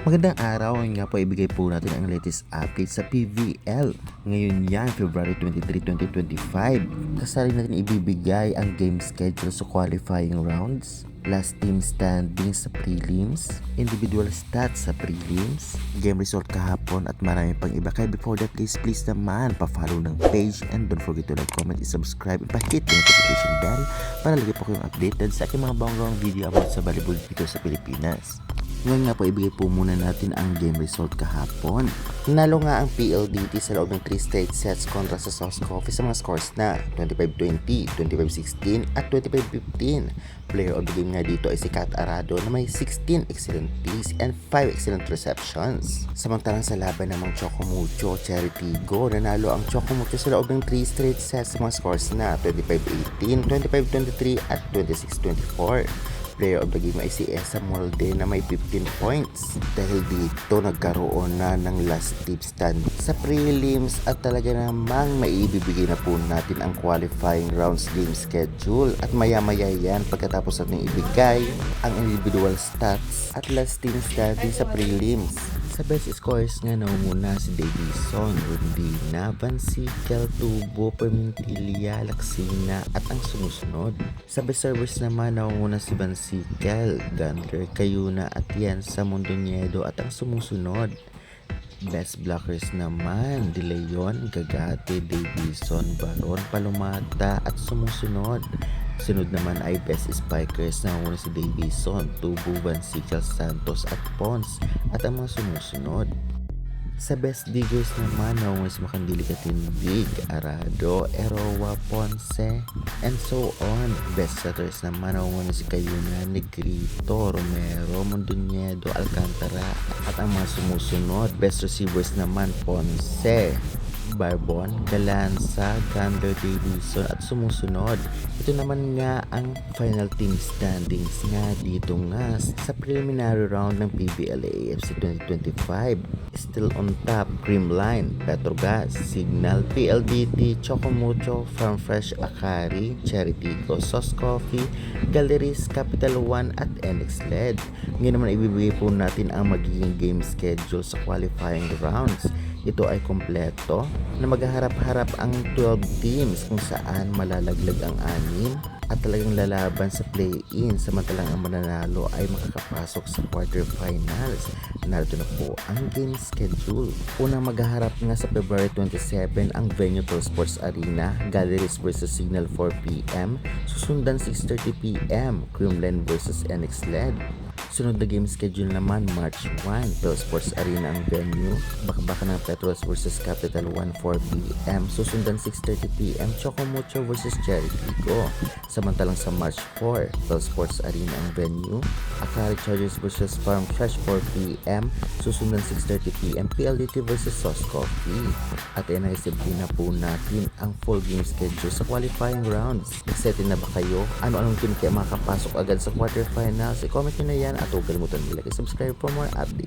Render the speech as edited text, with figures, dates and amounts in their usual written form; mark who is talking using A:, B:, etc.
A: Magandang araw, ngayon nga po ibigay po natin ang latest update sa PVL. Ngayon yan, February 23, 2025. Kasali natin ibibigay ang game schedule sa qualifying rounds, last team standings sa prelims, individual stats sa prelims, game result kahapon at marami pang iba. Kaya before that, please naman pa-follow ng page and don't forget to like, comment, subscribe, and pa-hit yung notification bell para lagi po kayong updated sa aking mga bawang video about sa volleyball dito sa Pilipinas. Ngayon nga po ibigay po muna natin ang game result kahapon. Nanalo nga ang PLDT sa loob ng 3 straight sets kontra sa South Coffee sa mga scores na 25-20, 25-16 at 25-15. Player of the game nga dito ay si Kat Arado na may 16 excellent plays and 5 excellent receptions. Samantalang sa laban namang Chocomucho, Charity Go, nanalo ang Chocomucho sa loob ng 3 straight sets sa mga scores na 25-18, 25-23 at 26-24. Player of the game ay si Esa Molde na may 15 points. Dahil dito nagkaroon na ng last tip stand sa prelims at talaga namang maibibigay na po natin ang qualifying rounds game schedule at maya-maya yan pagkatapos natin ibigay ang individual stats at last team standing sa prelims. Sa best scores nga naumuna si Davison, Rundina, Vansikel, Tubo, Permintilla, Laksina at ang sumusunod. Sa best servers naman naumuna si Vansikel, Gandler, Cayuna at Yensa Mondoñedo at ang sumusunod. Best blockers naman, De Leon, Gagate, Davison, Baron, Palomata at sumusunod. Sunod naman ay best spikers na una si Davison, Tubo, Vansikel, Santos at Pons at ang mga sumusunod. Sa best diggers naman nauna si Makandili Katindig, Arado, Erowa, Ponce, and so on. Best setters naman nauna si Cayuna, Negrito, Romero, Mondoñedo, Alcantara at ang mga sumusunod. Best receivers naman Ponce, Barbon, Galanza, Gandler, Davison at sumusunod. Ito naman nga ang final team standings nga dito nga sa preliminary round ng PBL AFC 2025. Still on top, Creamline, Petrogas, Signal, PLDT, Chocomucho, Farm Fresh, Akari, Charity Go, Sauce Coffee, Galleries, Capital One at NX LED. Ngayon naman ibibigay po natin ang magiging game schedule sa qualifying rounds. Ito ay kompleto na maghaharap-harap ang 12 teams kung saan malalaglag ang 6 at talagang lalaban sa play-in, samantalang ang mananalo ay makakapasok sa quarterfinals. Narito na po ang game schedule. Unang maghaharap nga sa February 27 ang Venue Sports Arena, Galleries vs Signal 4pm, susundan 6:30pm, Creamline vs NX LED. Sunod na game schedule naman March 1, Pearl Sports Arena ang venue, bakbaka ng Petros vs Capital 1 4pm, susundan 6:30pm, Chocomucho vs Charity Go. Samantalang sa March 4, Pearl Sports Arena ang venue, Akari Chargers vs Farm Fresh 4pm, susundan 6:30pm, PLDT vs Sauce Coffee. At i-receive na po natin ang full game schedule sa qualifying rounds. Excited na ba kayo? Ano-anong team kaya makakapasok agad sa quarterfinals? I-comment nyo na yan at huwag kalimutan nila i-subscribe for more updates.